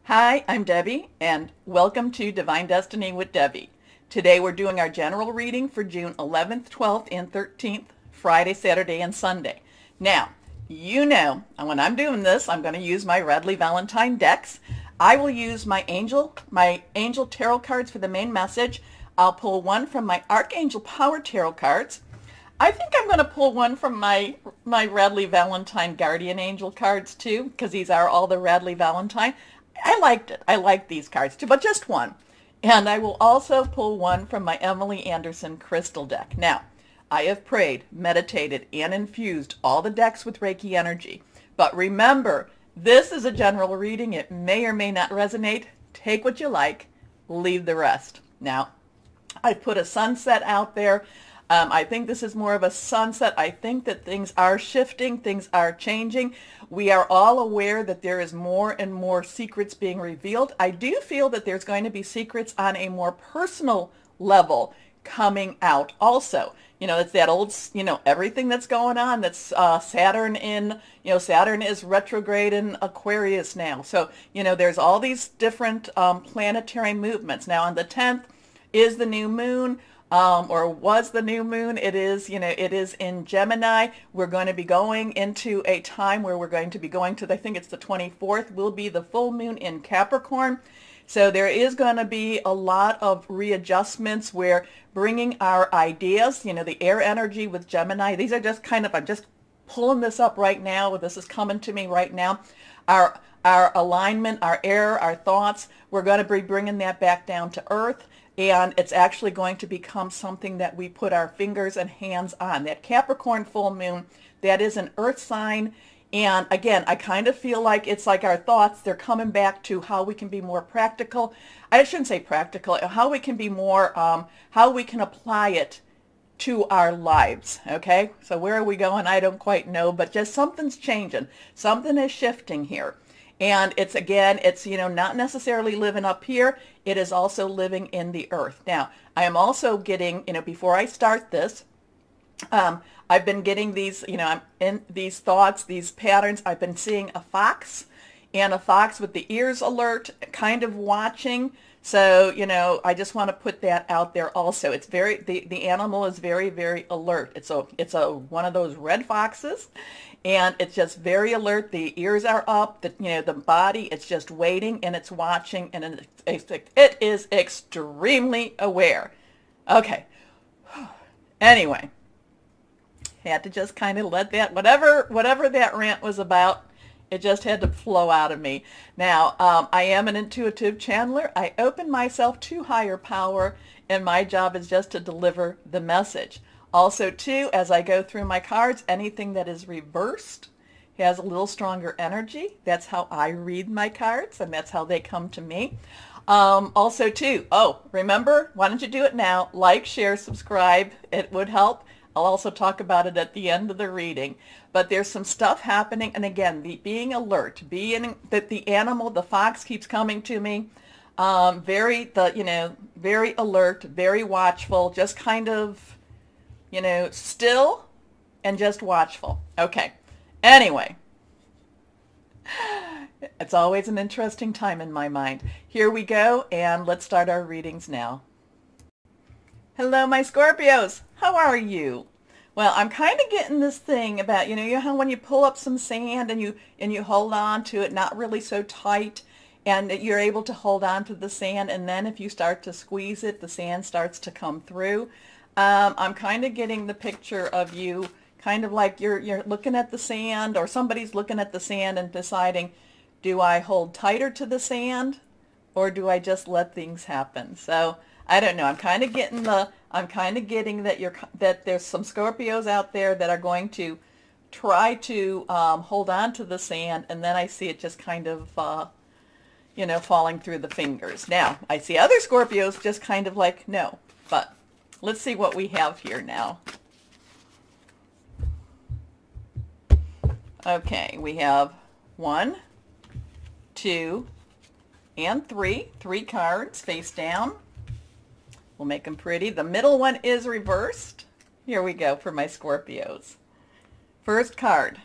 Hi, I'm Debbie, and welcome to Divine Destiny with Debbie. Today we're doing our general reading for June 11th, 12th, and 13th, Friday, Saturday, and Sunday. Now, you know, when I'm doing this, I'm going to use my Radley Valentine decks. I will use my angel tarot cards for the main message. I'll pull one from my Archangel Power tarot cards. I think I'm going to pull one from my Radley Valentine Guardian Angel cards too, because these are all the Radley Valentine. I liked it. I like these cards too, but just one. And I will also pull one from my Emily Anderson crystal deck. Now, I have prayed, meditated, and infused all the decks with Reiki energy. But remember, this is a general reading. It may or may not resonate. Take what you like, leave the rest. Now, I put a sunset out there. I think this is more of a sunset. I think that things are shifting, things are changing. We are all aware that there is more and more secrets being revealed. I do feel that there's going to be secrets on a more personal level coming out also. You know, it's that old, everything that's going on, that's Saturn is retrograde in Aquarius now. So, there's all these different planetary movements. Now on the 10th is the new moon. Or was the new moon. It is in Gemini. We're going to be going into a time where we're going to be going to, I think it's the 24th, will be the full moon in Capricorn. So there is going to be a lot of readjustments where bringing our ideas, the air energy with Gemini, these are just I'm just pulling this up right now. This is coming to me right now. Our alignment, our air, our thoughts, we're going to be bringing that back down to earth. And it's actually going to become something that we put our fingers and hands on. That Capricorn full moon, that is an earth sign. And again, I kind of feel like it's like our thoughts, they're coming back to how we can be more practical. I shouldn't say practical, how we can be more, how we can apply it to our lives. Okay, so where are we going? I don't quite know, but just something's changing. Something is shifting here. And it's not necessarily living up here. It is also living in the earth. Now, I am also getting, before I start this, I've been getting these, I'm in these thoughts, these patterns. I've been seeing a fox, and a fox with the ears alert, kind of watching. So, I just want to put that out there also. It's the animal is very, very alert. It's one of those red foxes. And it's just very alert. The ears are up. The body, it's just waiting and it's watching, and it is extremely aware. Okay. Anyway, had to just kind of let that, whatever that rant was about, it just had to flow out of me. Now, I am an intuitive channeler. I open myself to higher power, and my job is just to deliver the message. Also, too, as I go through my cards, anything that is reversed has a little stronger energy. That's how I read my cards, and that's how they come to me. Also, too, remember, why don't you do it now? Like, share, subscribe. It would help. I'll also talk about it at the end of the reading. But there's some stuff happening, and again, being alert, that the animal, the fox, keeps coming to me. Very alert, very watchful, just kind of, still and just watchful. Okay. Anyway, it's always an interesting time in my mind. Here we go, and let's start our readings now. Hello, my Scorpios. How are you? Well, I'm kind of getting this thing about, you know how when you pull up some sand and you hold on to it, not really so tight, and you're able to hold on to the sand, and then if you start to squeeze it, the sand starts to come through. I'm kind of getting the picture of you kind of like you're looking at the sand, or somebody's looking at the sand and deciding, do I hold tighter to the sand or do I just let things happen? So I don't know. I'm kind of getting that there's some Scorpios out there that are going to try to hold on to the sand, and then I see it just kind of falling through the fingers. Now I see other Scorpios just kind of like no, but let's see what we have here now. Okay, we have 1, 2, and 3. 3 cards face down. We'll make them pretty. The middle one is reversed. Here we go for my Scorpios. First card,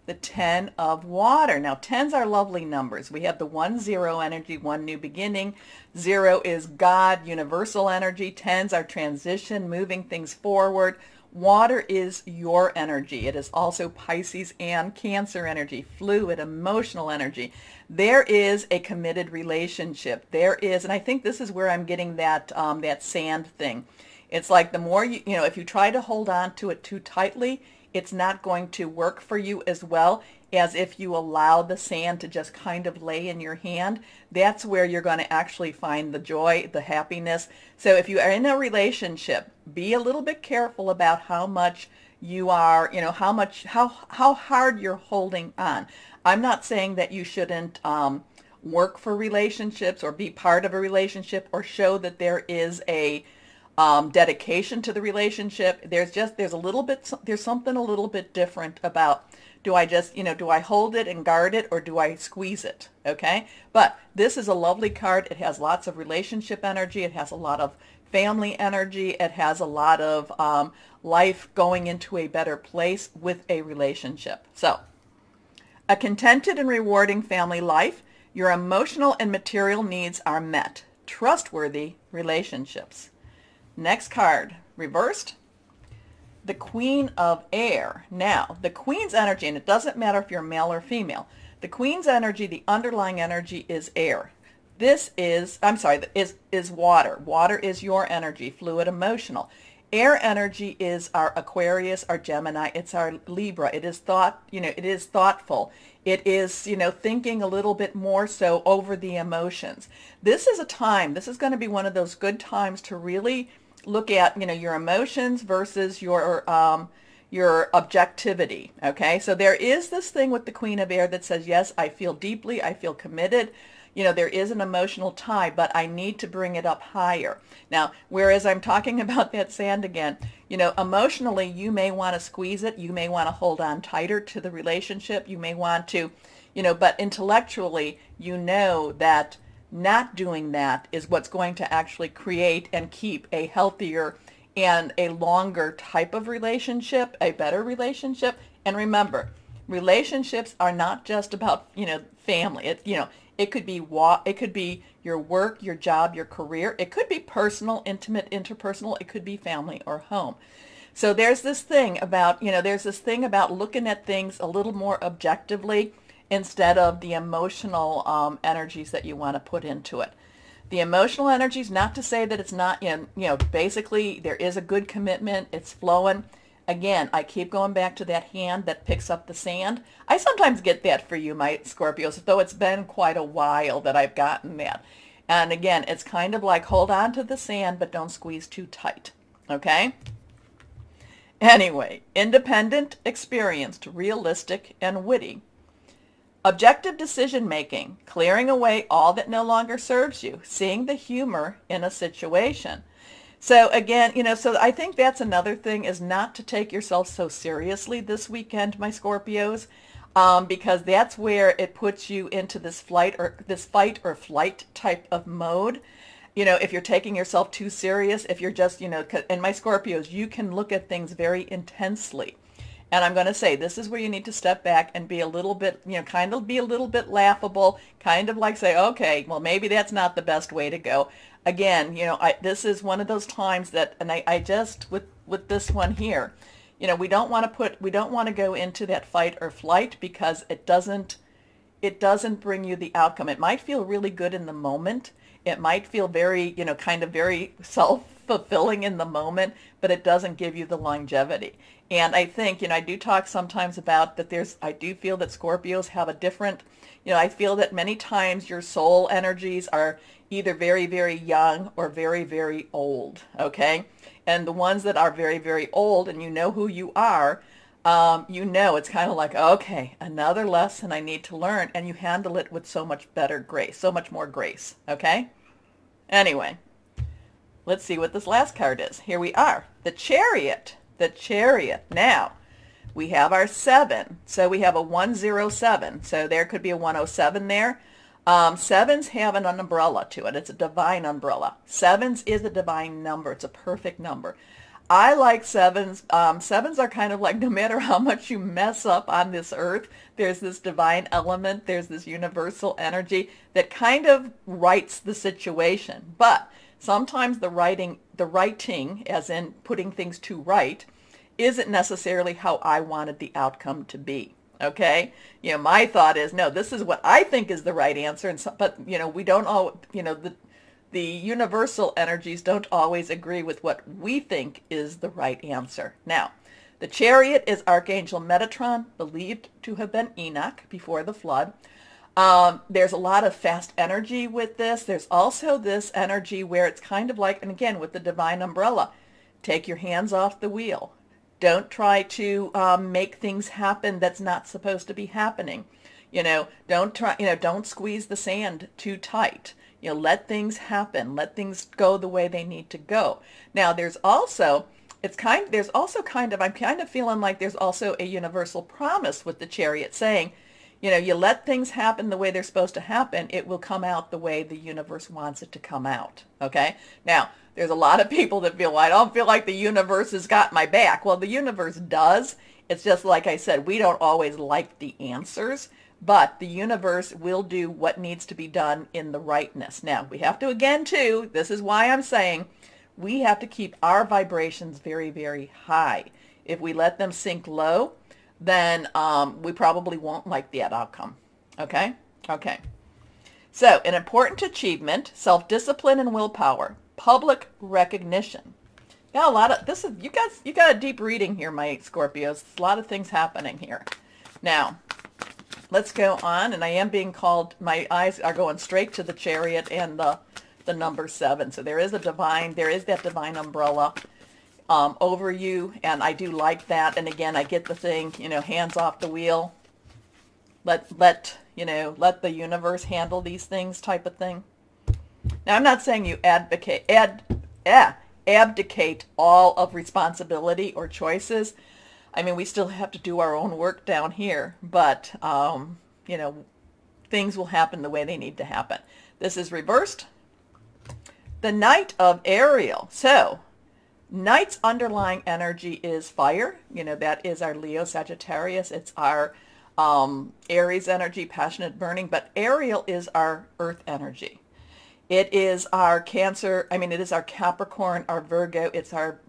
the 10 of water. Now, 10s are lovely numbers. We have the 1-0 energy, one new beginning. 0 is God, universal energy. 10s are transition, moving things forward. Water is your energy. It is also Pisces and Cancer energy, fluid, emotional energy. There is a committed relationship. There is, and I think this is where I'm getting that that sand thing. It's like the more you know, if you try to hold on to it too tightly, it's not going to work for you as well as if you allow the sand to just kind of lay in your hand. That's where you're going to actually find the joy, the happiness. So if you are in a relationship, be a little bit careful about how much you are, you know, how hard you're holding on. I'm not saying that you shouldn't work for relationships or be part of a relationship or show that there is a dedication to the relationship. There's something a little bit different about, do I just, you know, do I hold it and guard it, or do I squeeze it? Okay. But this is a lovely card. It has lots of relationship energy. It has a lot of family energy. It has a lot of life going into a better place with a relationship. So, a contented and rewarding family life. Your emotional and material needs are met. Trustworthy relationships. Next card, reversed, the Queen of Air. Now, the Queen's energy, and it doesn't matter if you're male or female, the Queen's energy, the underlying energy is air. This is, is water. Water is your energy, fluid, emotional. Air energy is our Aquarius, our Gemini, it's our Libra. It is thought, you know, it is thoughtful. It is, you know, thinking a little bit more so over the emotions. This is a time, this is going to be one of those good times to really look at, you know, your emotions versus your objectivity. Okay, so there is this thing with the Queen of Air that says, yes, I feel deeply, I feel committed. You know, there is an emotional tie, but I need to bring it up higher. Now, whereas I'm talking about that sand again, you know, emotionally, you may want to squeeze it. You may want to hold on tighter to the relationship. You may want to, you know, but intellectually, you know that not doing that is what's going to actually create and keep a healthier and a longer type of relationship, a better relationship. And remember, relationships are not just about, you know, family. It could be your work, your job, your career. It could be personal, intimate, interpersonal. It could be family or home. So there's this thing about, you know, looking at things a little more objectively instead of the emotional energies that you want to put into it. The emotional energies, not to say that it's not, you know, basically there is a good commitment. It's flowing. Again, I keep going back to that hand that picks up the sand. I sometimes get that for you, my Scorpios, though it's been quite a while that I've gotten that. And again, it's kind of like hold on to the sand, but don't squeeze too tight. Okay? Anyway, independent, experienced, realistic, and witty. Objective decision making, clearing away all that no longer serves you, seeing the humor in a situation. So again, you know, so I think that's another thing, is not to take yourself so seriously this weekend, my Scorpios, because that's where it puts you into this fight or flight type of mode. You know, if you're taking yourself too serious, if you're just, you know, and my Scorpios, you can look at things very intensely. And I'm going to say, this is where you need to step back and be a little bit, you know, kind of be a little bit laughable, kind of like say, okay, well, maybe that's not the best way to go. Again, you know, this is one of those times that, and I just, with this one here, you know, we don't want to go into that fight or flight, because it doesn't bring you the outcome. It might feel really good in the moment. It might feel very, you know, kind of very self-fulfilling in the moment, but it doesn't give you the longevity. And I think, you know, I do talk sometimes about that I do feel that Scorpios have a different, you know, I feel that many times your soul energies are either very, very young or very, very old, okay? And the ones that are very, very old, and you know who you are, you know, it's kind of like, okay, another lesson I need to learn, and you handle it with so much better grace, so much more grace, okay? Anyway, let's see what this last card is. Here we are, the Chariot. The Chariot. Now, we have our 7. So we have a 107. So there could be a 107 there. 7s have an umbrella to it. It's a divine umbrella. 7s is a divine number. It's a perfect number. I like sevens. Sevens are kind of like, no matter how much you mess up on this earth, there's this divine element, there's this universal energy that kind of rights the situation. But sometimes the writing, as in putting things to right, isn't necessarily how I wanted the outcome to be. Okay? You know, my thought is, no, this is what I think is the right answer. And so, but, you know, we don't all, you know, the universal energies don't always agree with what we think is the right answer. Now, the chariot is Archangel Metatron, believed to have been Enoch before the flood. There's a lot of fast energy with this. There's also this energy where it's kind of like, and again, with the divine umbrella, take your hands off the wheel. Don't try to make things happen that's not supposed to be happening. You know, don't squeeze the sand too tight. You know, let things happen. Let things go the way they need to go. Now, I'm kind of feeling like there's also a universal promise with the chariot saying, you know, you let things happen the way they're supposed to happen, it will come out the way the universe wants it to come out. Okay? Now, there's a lot of people that feel, well, I don't feel like the universe has got my back. Well, the universe does. It's just like I said, we don't always like the answers, but the universe will do what needs to be done in the rightness. Now, we have to, again, too, this is why I'm saying we have to keep our vibrations very, very high. If we let them sink low, then we probably won't like that outcome. Okay? Okay. So, an important achievement, self-discipline and willpower, public recognition. Got a lot of, you got a deep reading here, my Scorpios. A lot of things happening here. Now, let's go on, and I am being called, my eyes are going straight to the chariot and the number 7. So there is that divine umbrella over you, and I do like that. And again, I get the thing, you know, hands off the wheel. Let the universe handle these things type of thing. Now, I'm not saying you abdicate all of responsibility or choices. I mean, we still have to do our own work down here, but, you know, things will happen the way they need to happen. This is reversed. The Knight of Ariel. So, Knight's underlying energy is fire. You know, that is our Leo Sagittarius. It's our Aries energy, passionate burning, but Ariel is our earth energy. It is our Cancer, it is our Capricorn, our Virgo, it's our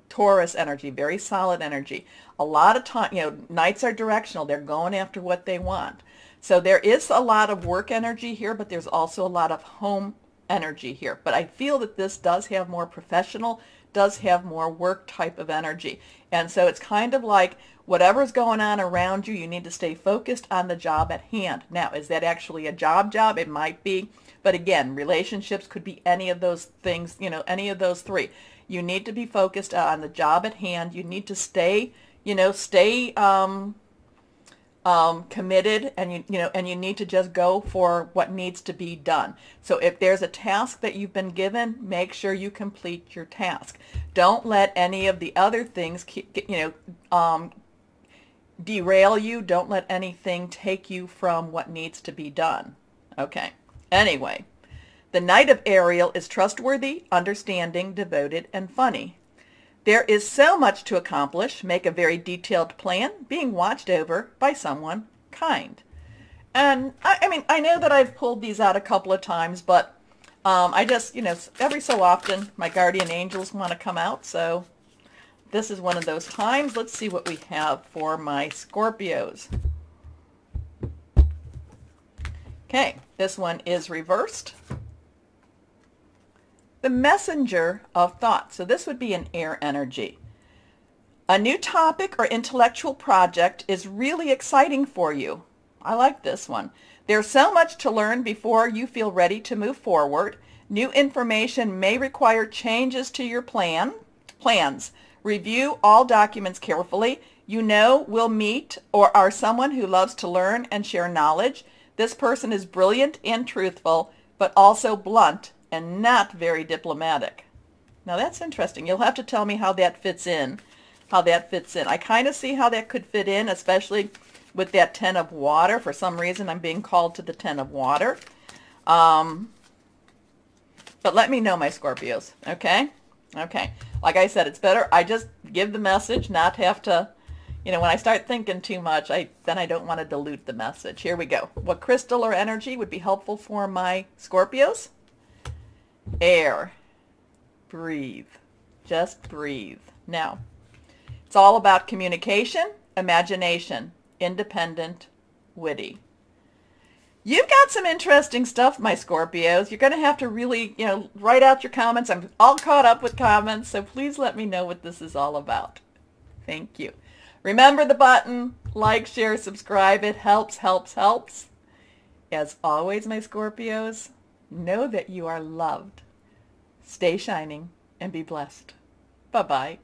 Taurus energy, very solid energy. A lot of time, you know, Knights are directional. They're going after what they want. So there is a lot of work energy here, but there's also a lot of home energy here. But I feel that this does have more professional, does have more work type of energy. And so it's kind of like whatever's going on around you, you need to stay focused on the job at hand. Now, is that actually a job? It might be. But again, relationships could be any of those things, you know, any of those three. You need to be focused on the job at hand. You need to stay committed, and you need to just go for what needs to be done. So if there's a task that you've been given, make sure you complete your task. Don't let any of the other things derail you. Don't let anything take you from what needs to be done. Okay. Anyway, the Knight of Ariel is trustworthy, understanding, devoted, and funny. There is so much to accomplish. Make a very detailed plan, being watched over by someone kind. And I know that I've pulled these out a couple of times, but I just, every so often my guardian angels want to come out. So this is one of those times. Let's see what we have for my Scorpios. Okay, this one is reversed. The Messenger of Thought. So this would be an air energy. A new topic or intellectual project is really exciting for you. I like this one. There's so much to learn before you feel ready to move forward. New information may require changes to your plans. Review all documents carefully. You know will meet or are someone who loves to learn and share knowledge. This person is brilliant and truthful, but also blunt and not very diplomatic. Now that's interesting. You'll have to tell me how that fits in. I kind of see how that could fit in, especially with that 10 of water. For some reason, I'm being called to the 10 of water. But let me know, my Scorpios. Okay? Okay. Like I said, it's better I just give the message, not have to, you know, when I start thinking too much, then I don't want to dilute the message. Here we go. What crystal or energy would be helpful for my Scorpios? Air. Breathe. Just breathe. Now, it's all about communication, imagination, independent, witty. You've got some interesting stuff, my Scorpios. You're going to have to really, write out your comments. I'm all caught up with comments, so please let me know what this is all about. Thank you. Remember the button, like, share, subscribe. It helps, helps, helps. As always, my Scorpios, know that you are loved. Stay shining and be blessed. Bye-bye.